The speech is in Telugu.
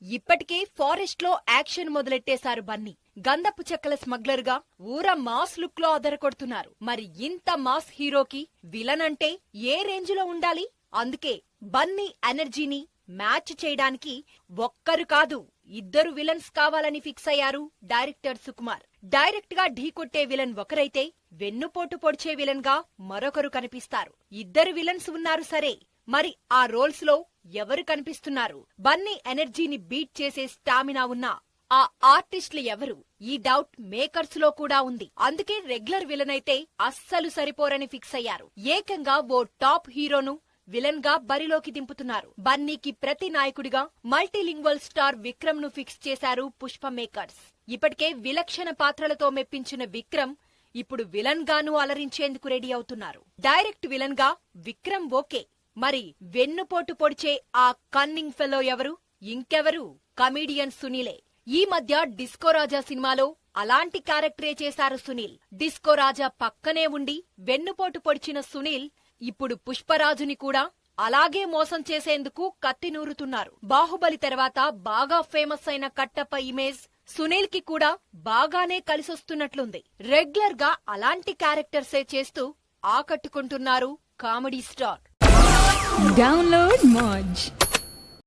ఇప్పటికే ఫారెస్ట్ లో యాక్షన్ మొదలెట్టేశారు బన్నీ. గంధపు చెక్కల స్మగ్లర్ గా ఊర మాస్ లుక్ లో అదరకొడుతున్నారు. మరి ఇంత మాస్ హీరోకి విలన్ అంటే ఏ రేంజ్ లో ఉండాలి? అందుకే బన్నీ ఎనర్జీని మ్యాచ్ చేయడానికి ఒక్కరు కాదు, ఇద్దరు విలన్స్ కావాలని ఫిక్స్ అయ్యారు డైరెక్టర్ సుకుమార్. డైరెక్ట్ గా ఢీకొట్టే విలన్ ఒకరైతే, వెన్నుపోటు పొడిచే విలన్ గా మరొకరు కనిపిస్తారు. ఇద్దరు విలన్స్ ఉన్నారు సరే, మరి ఆ రోల్స్ లో ఎవరు కనిపిస్తున్నారు? బన్నీ ఎనర్జీని బీట్ చేసే స్టామినా ఉన్న ఆ ఆర్టిస్టులు ఎవరు? ఈ డౌట్ మేకర్స్ లో కూడా ఉంది. అందుకే రెగ్యులర్ విలన్ అయితే అస్సలు సరిపోరని ఫిక్స్ అయ్యారు. ఏకంగా ఓ టాప్ హీరోను విలన్ గా బరిలోకి దింపుతున్నారు. బన్నీకి ప్రతి నాయకుడిగా మల్టీలింగ్వల్ స్టార్ విక్రమ్ ను ఫిక్స్ చేశారు పుష్ప మేకర్స్. ఇప్పటికే విలక్షణ పాత్రలతో మెప్పించిన విక్రమ్ ఇప్పుడు విలన్ గాను అలరించేందుకు రెడీ అవుతున్నారు. డైరెక్ట్ విలన్ గా విక్రమ్ ఓకే, మరి వెన్నుపోటు పొడిచే ఆ కన్నింగ్ ఫెలో ఎవరు? ఇంకెవరు, కమీడియన్ సునీలే. ఈ మధ్య డిస్కో రాజా సినిమాలో అలాంటి క్యారెక్టరే చేశారు సునీల్. డిస్కో రాజా పక్కనే ఉండి వెన్నుపోటు పొడిచిన సునీల్ ఇప్పుడు పుష్పరాజుని కూడా అలాగే మోసం చేసేందుకు కత్తి నూరుతున్నారు. బాహుబలి తర్వాత బాగా ఫేమస్ అయిన కట్టప్ప ఇమేజ్ సునీల్ కి కూడా బాగానే కలిసొస్తున్నట్లుంది. రెగ్యులర్ గా అలాంటి క్యారెక్టర్సే చేస్తూ ఆకట్టుకుంటున్నారు కామెడీ స్టార్. Download Moj.